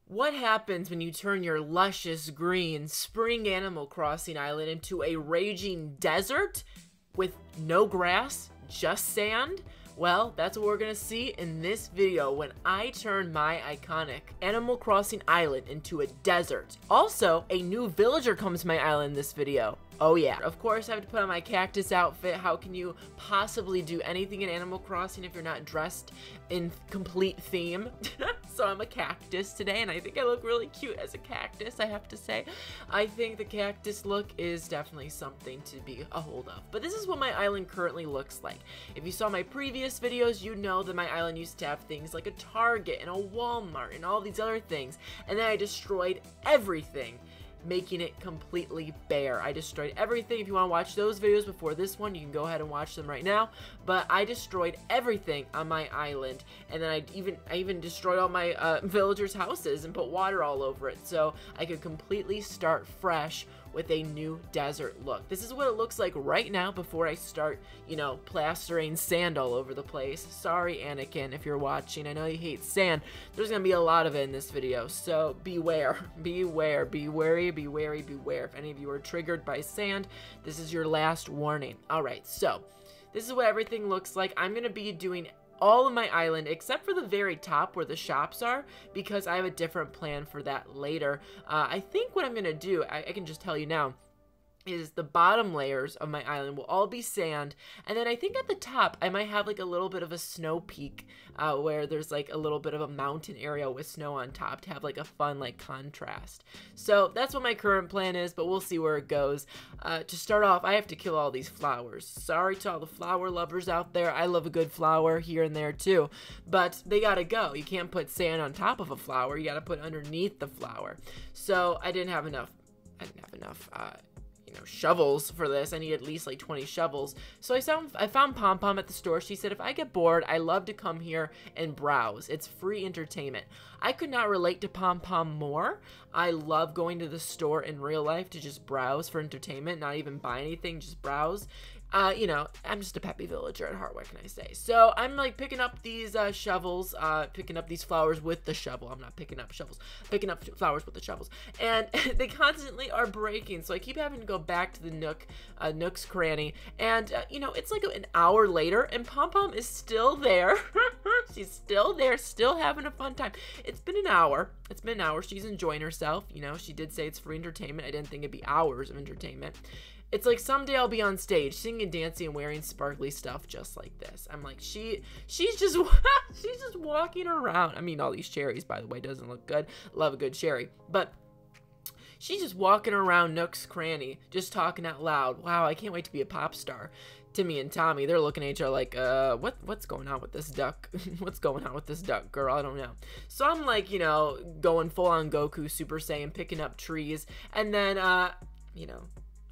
What happens when you turn your luscious green spring Animal Crossing island into a raging desert with no grass, just sand? Well, that's what we're gonna see in this video when I turn my iconic Animal Crossing island into a desert. Also, a new villager comes to my island in this video. Oh yeah. Of course, I have to put on my cactus outfit. How can you possibly do anything in Animal Crossing if you're not dressed in complete theme? So I'm a cactus today, and I think I look really cute as a cactus, I have to say. I think the cactus look is definitely something to be a hold of. But this is what my island currently looks like. If you saw my previous videos, you know that my island used to have things like a Target and a Walmart and all these other things. And then I destroyed everything, making it completely bare. I destroyed everything. If you want to watch those videos before this one, you can go ahead and watch them right now. But I destroyed everything on my island, and then I even destroyed all my villagers' houses and put water all over it, so I could completely start fresh with a new desert look. This is what it looks like right now before I start, you know, plastering sand all over the place. Sorry, Anakin, if you're watching. I know you hate sand. There's gonna be a lot of it in this video, so beware. Beware. Be wary, be wary, beware. If any of you are triggered by sand, this is your last warning. Alright, so this is what everything looks like. I'm gonna be doing all of my island except for the very top where the shops are, because I have a different plan for that later. I think what I'm gonna do, I can just tell you now, is the bottom layers of my island will all be sand, and then I think at the top I might have like a little bit of a snow peak where there's like a little bit of a mountain area with snow on top to have like a fun like contrast. So that's what my current plan is, but we'll see where it goes. To start off, I have to kill all these flowers. Sorry to all the flower lovers out there. I love a good flower here and there too, but they gotta go. You can't put sand on top of a flower. You gotta put underneath the flower. So I didn't have enough you know, shovels for this. I need at least like 20 shovels. So I found Pom Pom at the store. She said if I get bored, I love to come here and browse. It's free entertainment. I could not relate to Pom Pom more. I love going to the store in real life to just browse for entertainment, not even buy anything, just browse. You know, I'm just a peppy villager at heart, what can I say? So I'm like picking up these shovels, picking up these flowers with the shovel. I'm not picking up shovels, picking up flowers with the shovels. And they constantly are breaking, so I keep having to go back to the Nook's cranny. And, you know, it's like an hour later, and Pom Pom is still there. She's still there, still having a fun time. It's been an hour. It's been an hour. She's enjoying herself. You know, she did say it's free entertainment. I didn't think it'd be hours of entertainment. It's like someday I'll be on stage singing and dancing and wearing sparkly stuff just like this. I'm like, she's just she's just walking around. I mean, all these cherries, by the way, doesn't look good. Love a good cherry, but she's just walking around Nook's cranny, just talking out loud. Wow, I can't wait to be a pop star. Timmy and Tommy, they're looking at each other like, what's going on with this duck? What's going on with this duck, girl? I don't know. So I'm like, you know, going full on Goku Super Saiyan, picking up trees, and then, you know,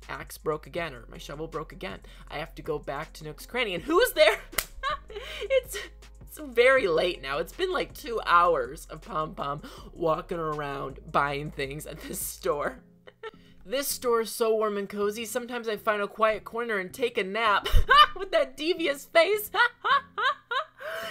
axe broke again, or my shovel broke again. I have to go back to Nook's cranny, and who's there? It's very late now. It's been like 2 hours of Pom Pom walking around buying things at this store. This store is so warm and cozy. Sometimes I find a quiet corner and take a nap with that devious face.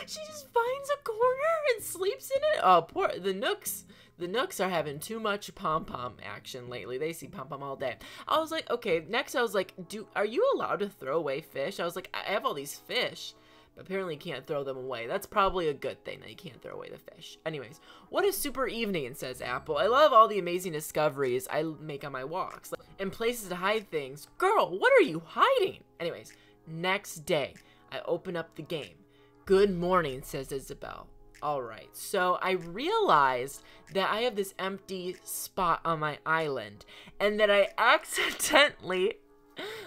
She just finds a corner and sleeps in it. Oh, poor the Nooks. The Nooks are having too much Pom Pom action lately. They see Pom Pom all day. I was like, okay, next I was like, are you allowed to throw away fish? I was like, I have all these fish, but apparently you can't throw them away. That's probably a good thing that you can't throw away the fish. Anyways, what a super evening, says Apple. I love all the amazing discoveries I make on my walks. And places to hide things. Girl, what are you hiding? Anyways, next day, I open up the game. Good morning, says Isabel. Alright, so I realized that I have this empty spot on my island, and that I accidentally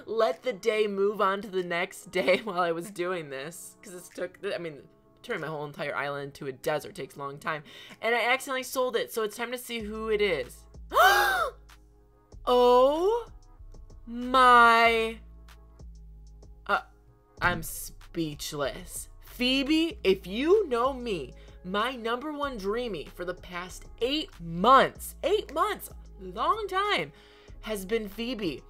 let the day move on to the next day while I was doing this, because it took, I mean, turning my whole entire island into a desert takes a long time, and I accidentally sold it, so it's time to see who it is. Oh my, I'm speechless. Phoebe, if you know me, my #1 dreamie for the past 8 months, long time, has been Phoebe.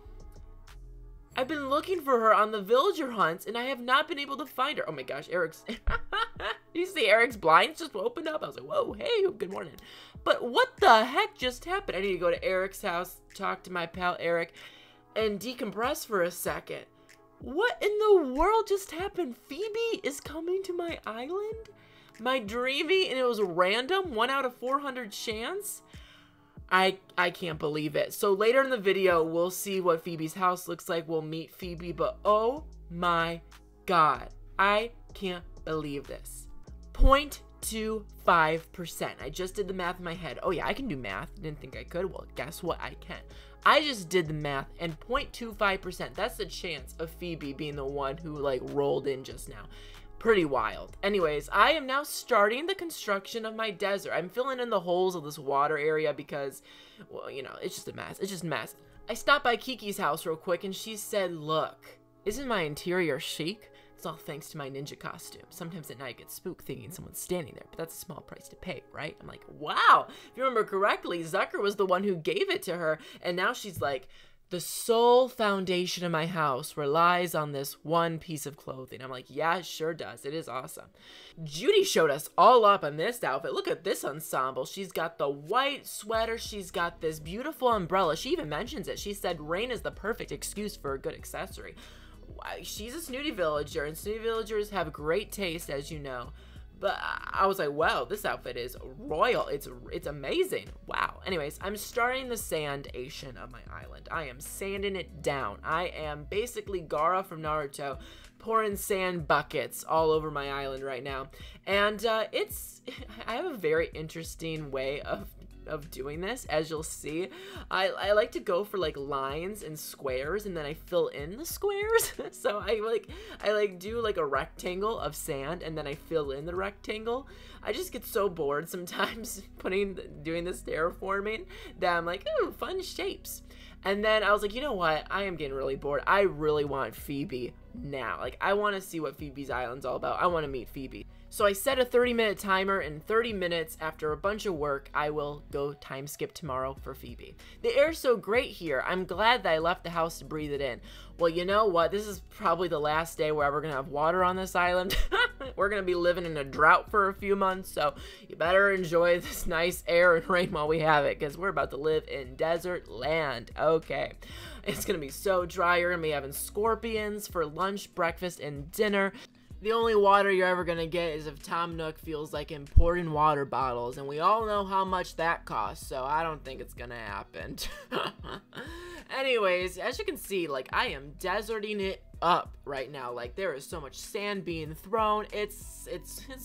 I've been looking for her on the villager hunts, and I have not been able to find her. Oh my gosh, Eric's... You see Eric's blinds just opened up? I was like, whoa, hey, good morning. But what the heck just happened? I need to go to Eric's house, talk to my pal Eric, and decompress for a second. What in the world just happened? Phoebe is coming to my island? My dreamy, and it was random, 1 out of 400 chance? I can't believe it. So later in the video, we'll see what Phoebe's house looks like. We'll meet Phoebe, but oh my God, I can't believe this. 0.25%. I just did the math in my head. Oh yeah, I can do math. Didn't think I could. Well, guess what? I can. I just did the math, and 0.25%, that's the chance of Phoebe being the one who like rolled in just now. Pretty wild. Anyways, I am now starting the construction of my desert. I'm filling in the holes of this water area because, well, you know, it's just a mess. It's just a mess. I stopped by Kiki's house real quick, and she said, look, isn't my interior chic? It's all thanks to my ninja costume. Sometimes at night I get spooked thinking someone's standing there, but that's a small price to pay, right? I'm like, wow. If you remember correctly, Zucker was the one who gave it to her, and now she's like, the sole foundation of my house relies on this one piece of clothing. I'm like, yeah, it sure does. It is awesome. Judy showed us all up on this outfit. Look at this ensemble. She's got the white sweater. She's got this beautiful umbrella. She even mentions it. She said rain is the perfect excuse for a good accessory. She's a snooty villager, and snooty villagers have great taste, as you know. But I was like, wow, this outfit is royal. It's amazing. Wow. Anyways, I'm starting the sandation of my island. I am sanding it down. I am basically Gaara from Naruto, pouring sand buckets all over my island right now. And I have a very interesting way of doing this, as you'll see. I like to go for like lines and squares, and then I fill in the squares. So I do like a rectangle of sand, and then I fill in the rectangle. I just get so bored sometimes doing this terraforming that I'm like, oh, fun shapes. And then I was like, you know what? I am getting really bored. I really want Phoebe now. Like, I want to see what Phoebe's island's all about. I want to meet Phoebe. So I set a 30-minute timer, and 30 minutes after a bunch of work, I will go time skip tomorrow for Phoebe. The air's so great here. I'm glad that I left the house to breathe it in. Well, you know what? This is probably the last day where we're going to have water on this island. We're going to be living in a drought for a few months, so you better enjoy this nice air and rain while we have it, because we're about to live in desert land. Okay. It's going to be so dry. You're going to be having scorpions for lunch, breakfast, and dinner. The only water you're ever going to get is if Tom Nook feels like importing water bottles, and we all know how much that costs, so I don't think it's going to happen. Anyways, as you can see, like, I am deserting it up right now. Like, there is so much sand being thrown. It's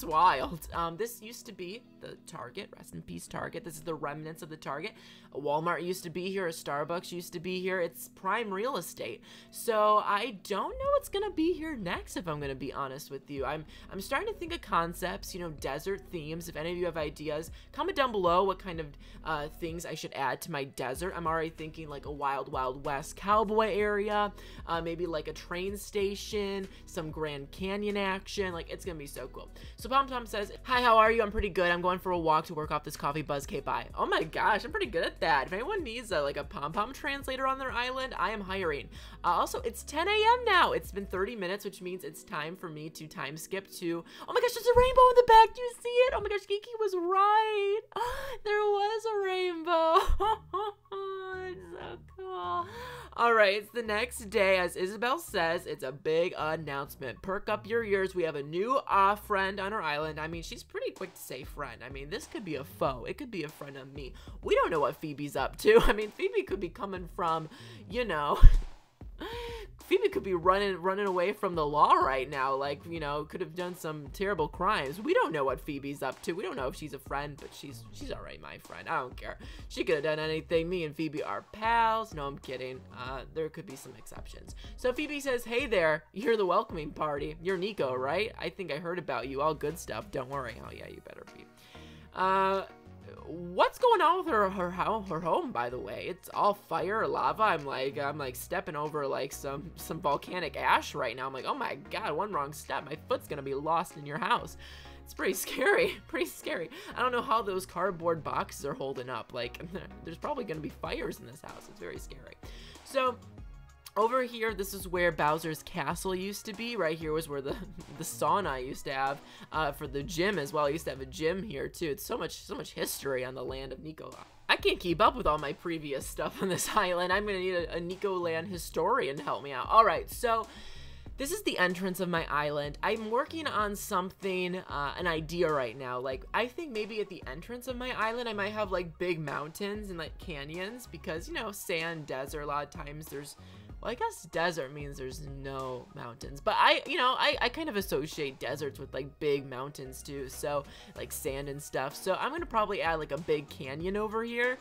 wild. This used to be the Target. Rest in peace, Target. This is the remnants of the Target. A Walmart used to be here. A Starbucks used to be here. It's prime real estate. So I don't know what's gonna be here next, if I'm gonna be honest with you. I'm starting to think of concepts, you know, desert themes. If any of you have ideas, comment down below what kind of things I should add to my desert. I'm already thinking like a Wild Wild West cowboy area, maybe like a train station, some Grand Canyon action. Like, it's gonna be so cool. So Pom Tom says, hi, how are you? I'm pretty good. I'm going for a walk to work off this coffee buzz. Okay, bye. Oh my gosh, I'm pretty good at that. If anyone needs like a Pom Pom translator on their island, I am hiring. Also, it's 10 a.m. now. It's been 30 minutes, which means it's time for me to time skip to, oh my gosh, there's a rainbow in the back. Do you see it? Oh my gosh, Kiki was right. There was a rainbow. It's so cool. All right, it's the next day. As Isabel says, it's a big announcement. Perk up your ears. We have a new friend on our island. I mean, she's pretty quick to say friend. I mean, this could be a foe. It could be a friend of me. We don't know what Phoebe's up to. I mean, Phoebe could be coming from, you know, Phoebe could be running away from the law right now. Like, you know, could have done some terrible crimes. We don't know what Phoebe's up to. We don't know if she's a friend, but she's all right, my friend. I don't care. She could have done anything. Me and Phoebe are pals. No, I'm kidding. There could be some exceptions. So Phoebe says, hey there, you're the welcoming party. You're Nico, right? I think I heard about you. All good stuff. Don't worry. Oh yeah, you better be. What's going on with her home, by the way? It's all fire, lava. I'm like stepping over like some volcanic ash right now. I'm like, oh my god, one wrong step, my foot's gonna be lost in your house. It's pretty scary, pretty scary. I don't know how those cardboard boxes are holding up. Like, there's probably gonna be fires in this house. It's very scary. So Over here, this is where Bowser's castle used to be. Right here was where the sauna I used to have for the gym as well. I used to have a gym here too. It's so much history on the land of Nico. I can't keep up with all my previous stuff on this island. I'm gonna need a Nico Land historian to help me out. All right, so this is the entrance of my island. I'm working on something, an idea right now. Like, I think maybe at the entrance of my island, I might have like big mountains and like canyons because, you know, sand, desert, a lot of times there's, well, I guess desert means there's no mountains, but I kind of associate deserts with like big mountains too, so like sand and stuff. So I'm gonna probably add like a big canyon over here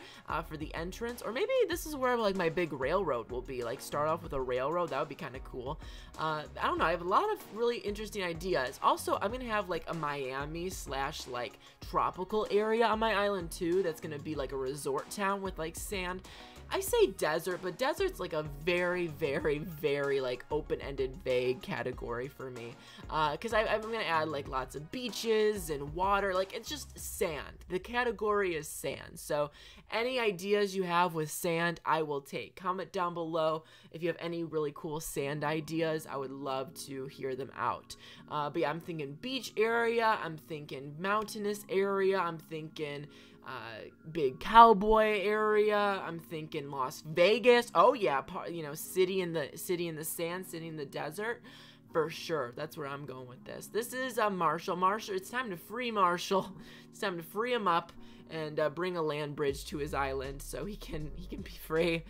for the entrance, or maybe this is where like my big railroad will be. Like start off with a railroad, that would be kind of cool. I don't know, I have a lot of really interesting ideas. Also, I'm gonna have like a Miami / like tropical area on my island too. That's gonna be like a resort town with like sand. I say desert, but desert's like a very, very, very like open-ended, vague category for me. Because I'm gonna add like lots of beaches and water. Like it's just sand. The category is sand. So any ideas you have with sand, I will take. Comment down below if you have any really cool sand ideas. I would love to hear them out. But yeah, I'm thinking beach area. I'm thinking mountainous area. I'm thinking big cowboy area. I'm thinking Las Vegas. Oh yeah, you know, city in the sand, city in the desert, for sure. That's where I'm going with this. This is Marshall. It's time to free Marshall. It's time to free him up and bring a land bridge to his island so he can be free.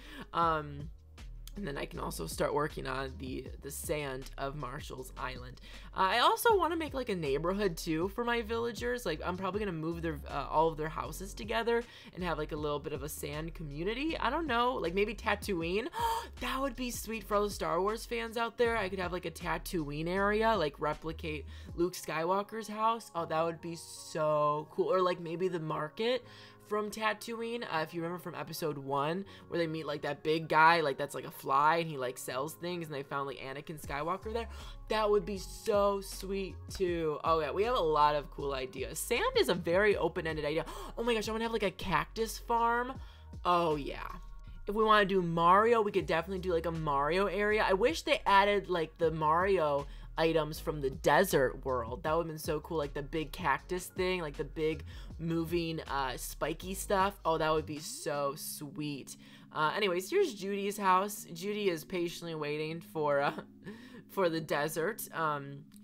And then I can also start working on the sand of Marshall's Island. I also want to make like a neighborhood too for my villagers. Like I'm probably gonna move their all of their houses together and have like a little bit of a sand community. I don't know, like maybe Tatooine. That would be sweet for all the Star Wars fans out there. I could have like a Tatooine area, like replicate Luke Skywalker's house. Oh, that would be so cool. Or like maybe the market from Tatooine, if you remember from episode 1, where they meet like that big guy, like that's like a fly, and he like sells things, and they found like Anakin Skywalker there. That would be so sweet too. Oh yeah, we have a lot of cool ideas. Sand is a very open-ended idea. Oh my gosh, I want to have like a cactus farm. Oh yeah. If we want to do Mario, we could definitely do like a Mario area. I wish they added like the Mario items from the desert world. That would have been so cool, like the big cactus thing, like the big moving spiky stuff. Oh, that would be so sweet. Anyways, here's Judy's house. Judy is patiently waiting for the desert.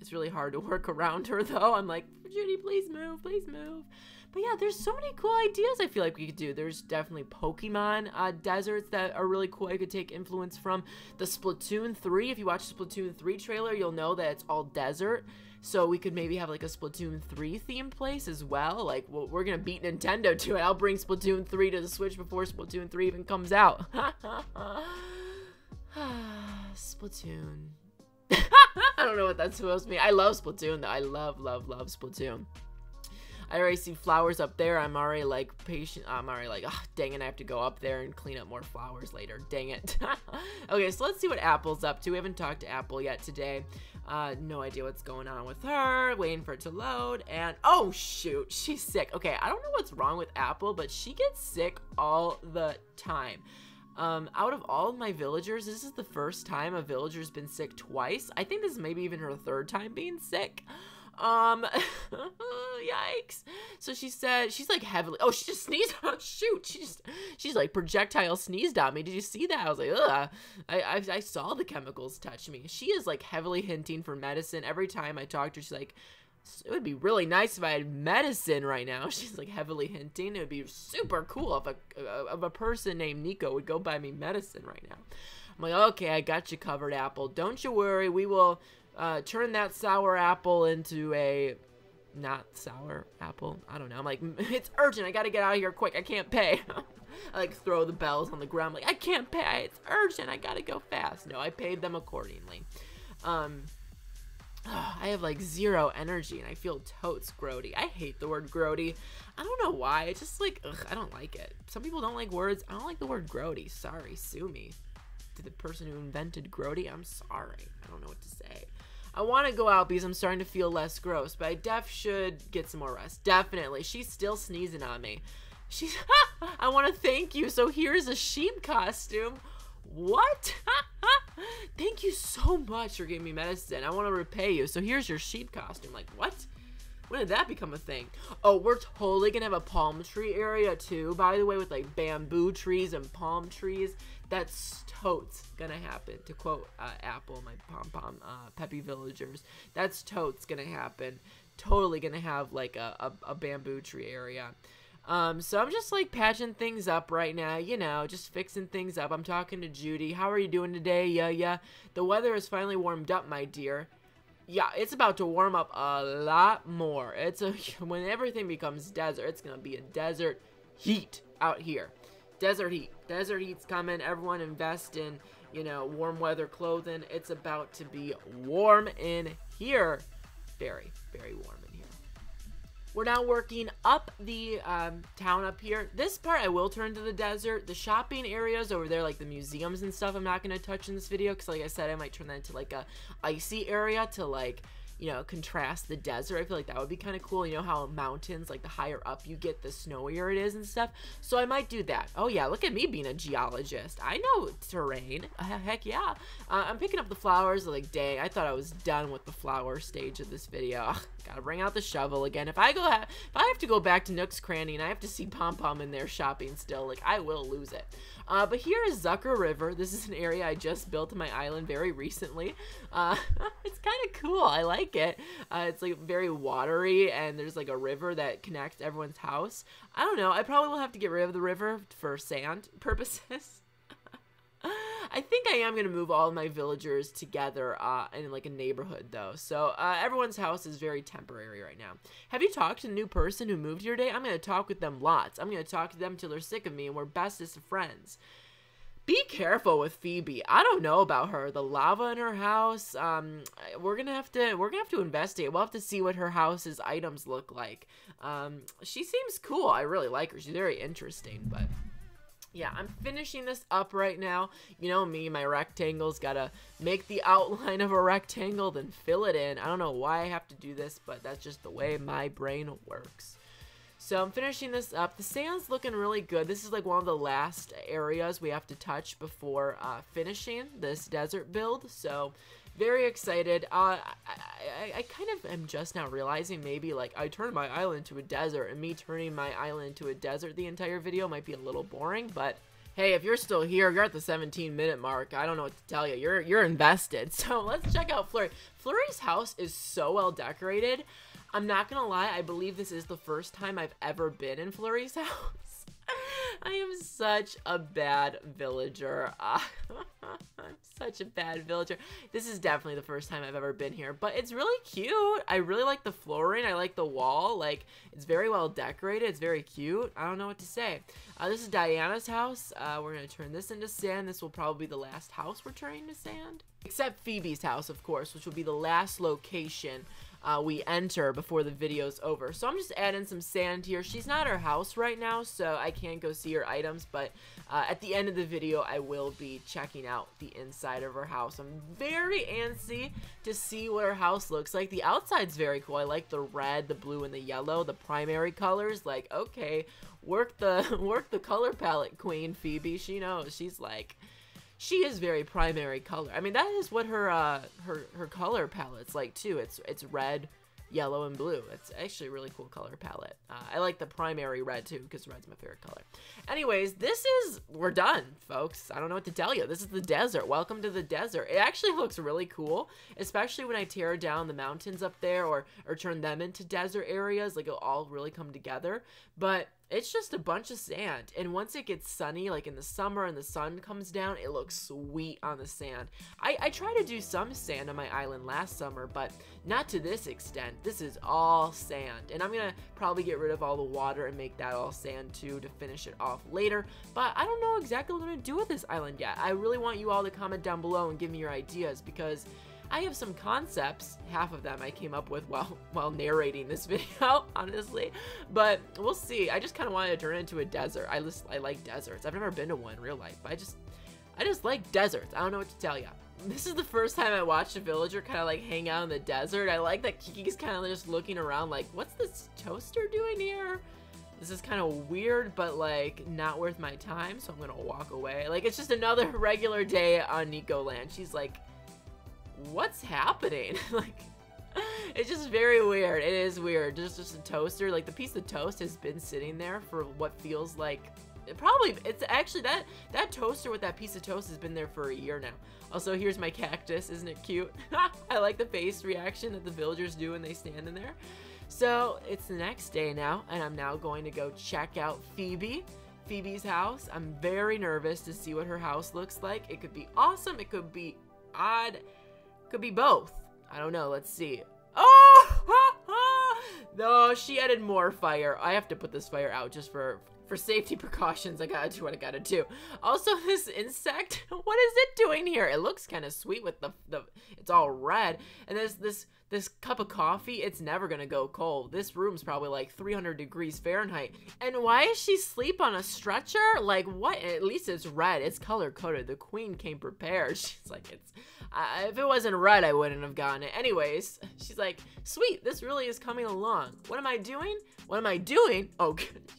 It's really hard to work around her though. I'm like, Judy, please move, please move. But yeah, there's so many cool ideas I feel like we could do. There's definitely Pokemon deserts that are really cool. I could take influence from the Splatoon 3. If you watch the Splatoon 3 trailer, you'll know that it's all desert. So we could maybe have like a Splatoon 3 themed place as well. Like, well, we're going to beat Nintendo to it. I'll bring Splatoon 3 to the Switch before Splatoon 3 even comes out. Splatoon. I don't know what that's supposed to mean. I love Splatoon though. I love, love, love Splatoon. I already see flowers up there. I'm already like patient. I'm already like, oh, dang it, I have to go up there and clean up more flowers later. Dang it. Okay, so let's see what Apple's up to. We haven't talked to Apple yet today. No idea what's going on with her. Waiting for it to load. And oh shoot, she's sick. Okay, I don't know what's wrong with Apple, but she gets sick all the time. Out of all of my villagers, this is the first time a villager's been sick twice. I think this is maybe even her third time being sick. Yikes. So she said, she's like heavily, oh, she just sneezed. Oh, shoot. She's like projectile sneezed at me. Did you see that? I was like, ugh. I saw the chemicals touch me. She is like heavily hinting for medicine. Every time I talk to her, she's like, it would be really nice if I had medicine right now. She's like heavily hinting. It would be super cool if a person named Nico would go buy me medicine right now. I'm like, okay, I got you covered, Apple. Don't you worry. We will turn that sour apple into a not sour apple. I don't know. I'm like, it's urgent. I gotta get out of here quick. I can't pay. I like throw the bells on the ground. I'm like, I can't pay. It's urgent. I gotta go fast. No, I paid them accordingly. I have like 0 energy and I feel totes grody. I hate the word grody. I don't know why. It's just like, ugh, I don't like it. Some people don't like words. I don't like the word grody. Sorry, sue me. To the person who invented grody, I'm sorry. I don't know what to say. I want to go out because I'm starting to feel less gross, but I should get some more rest. Definitely. She's still sneezing on me. She's, I want to thank you. So here's a sheep costume. What? Thank you so much for giving me medicine. I want to repay you. So here's your sheep costume. Like, what? When did that become a thing? Oh, we're totally gonna have a palm tree area too, by the way, with like bamboo trees and palm trees. That's totes gonna happen, to quote Apple, my pom-pom peppy villagers. That's totes gonna happen. Totally gonna have like a bamboo tree area. So I'm just like patching things up right now, you know, just fixing things up. I'm talking to Judy. How are you doing today? Yeah. The weather has finally warmed up, my dear. Yeah, it's about to warm up a lot more. When everything becomes desert, it's gonna be a desert heat out here. Desert heat. Desert heat's coming. Everyone invest in, you know, warm weather clothing. It's about to be warm in here. Very, very warm in here. We're now working up the town up here. This part I will turn to the desert. The shopping areas over there, like the museums and stuff, I'm not going to touch in this video because, like I said, I might turn that into like a icy area to, like, you know, contrast the desert. I feel like that would be kind of cool. You know how mountains, like the higher up you get, the snowier it is and stuff. So I might do that. Oh yeah, look at me being a geologist. I know terrain. Heck yeah. I'm picking up the flowers. Like, dang, I thought I was done with the flower stage of this video. Ugh, gotta bring out the shovel again. If I have to go back to Nook's Cranny and I have to see Pom Pom in there shopping still, like, I will lose it. But here is Zucker River. This is an area I just built on my island very recently. It's kind of cool. I like it. It's like very watery, and there's like a river that connects everyone's house. I don't know. I probably will have to get rid of the river for sand purposes. I think I am going to move all of my villagers together in like a neighborhood though. So everyone's house is very temporary right now. Have you talked to the new person who moved here today? I'm going to talk with them lots. I'm going to talk to them till they're sick of me and we're bestest of friends. Be careful with Phoebe. I don't know about her. The lava in her house. We're gonna have to investigate. We'll have to see what her house's items look like. She seems cool. I really like her. She's very interesting, but yeah, I'm finishing this up right now. You know me, my rectangles, gotta make the outline of a rectangle, then fill it in. I don't know why I have to do this, but that's just the way my brain works. So I'm finishing this up. The sand's looking really good. This is like one of the last areas we have to touch before finishing this desert build. So very excited. I kind of am just now realizing maybe like I turned my island into a desert, and me turning my island into a desert the entire video might be a little boring, but hey, if you're still here, you're at the 17-minute mark. I don't know what to tell you. You're invested. So let's check out Flurry. Flurry's house is so well decorated. I'm not gonna lie, I believe this is the first time I've ever been in Flurry's house. I am such a bad villager. I'm such a bad villager. This is definitely the first time I've ever been here, but it's really cute. I really like the flooring. I like the wall. Like, it's very well decorated. It's very cute. I don't know what to say. This is Diana's house. We're going to turn this into sand. This will probably be the last house we're turning to sand. Except Phoebe's house, of course, which will be the last location we enter before the video's over. So I'm just adding some sand here. She's not at her house right now, so I can't go see her items, but at the end of the video I will be checking out the inside of her house. I'm very antsy to see what her house looks like. The outside's very cool. I like the red, the blue, and the yellow, the primary colors. Like, okay, work the color palette, Queen Phoebe. She knows. She's like, she is very primary color. I mean, that is what her color palette's like too. It's red, yellow, and blue. It's actually a really cool color palette. I like the primary red too, because red's my favorite color. Anyways, we're done, folks. I don't know what to tell you. This is the desert. Welcome to the desert. It actually looks really cool, especially when I tear down the mountains up there or turn them into desert areas. Like, it'll all really come together. But it's just a bunch of sand, and once it gets sunny, like in the summer and the sun comes down, it looks sweet on the sand. I tried to do some sand on my island last summer, but not to this extent. This is all sand, and I'm gonna probably get rid of all the water and make that all sand too to finish it off later, but I don't know exactly what I'm gonna do with this island yet. I really want you all to comment down below and give me your ideas, because I have some concepts. Half of them I came up with while narrating this video, honestly. But we'll see. I just kind of wanted to turn it into a desert. I like deserts. I've never been to one in real life, but I just like deserts. I don't know what to tell you. This is the first time I watched a villager kind of like hang out in the desert. I like that Kiki's kind of just looking around like, what's this toaster doing here? This is kind of weird, but like not worth my time, so I'm gonna walk away. Like, it's just another regular day on Nico Land. She's like, what's happening? Like, it's just very weird. It is weird. There's just a toaster. Like, the piece of toast has been sitting there for what feels like, it's actually that toaster with that piece of toast has been there for a year now. Also, here's my cactus. Isn't it cute? I like the face reaction that the villagers do when they stand in there. So it's the next day now, and I'm now going to go check out Phoebe's house. I'm very nervous to see what her house looks like. It could be awesome. It could be odd. It could be both. I don't know. Let's see. Oh! No, she added more fire. I have to put this fire out just for safety precautions. I gotta do what I gotta do. Also, this insect, what is it doing here? It looks kind of sweet with the it's all red. And this cup of coffee, it's never gonna go cold. This room's probably like 300 degrees Fahrenheit. And why is she sleep on a stretcher? Like, what? At least it's red. It's color coded. The queen came prepared. She's like, if it wasn't red, I wouldn't have gotten it. Anyways, she's like, sweet, this really is coming along. What am I doing? What am I doing? Oh, goodness.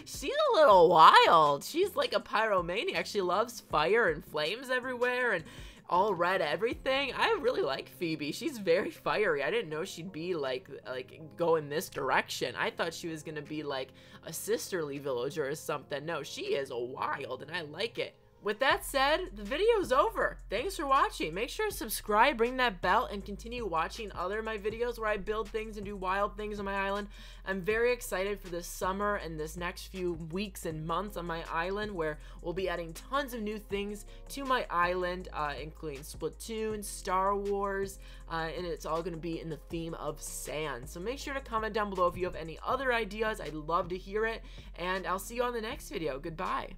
She's a little wild. She's like a pyromaniac. She loves fire and flames everywhere and all red everything. I really like Phoebe. She's very fiery. I didn't know she'd be like go in this direction. I thought she was gonna be like a sisterly villager or something. No, she is a wild, and I like it. With that said, the video's over. Thanks for watching. Make sure to subscribe, ring that bell, and continue watching other of my videos where I build things and do wild things on my island. I'm very excited for this summer and this next few weeks and months on my island, where we'll be adding tons of new things to my island, including Splatoon, Star Wars, and it's all going to be in the theme of sand. So make sure to comment down below if you have any other ideas. I'd love to hear it, and I'll see you on the next video. Goodbye.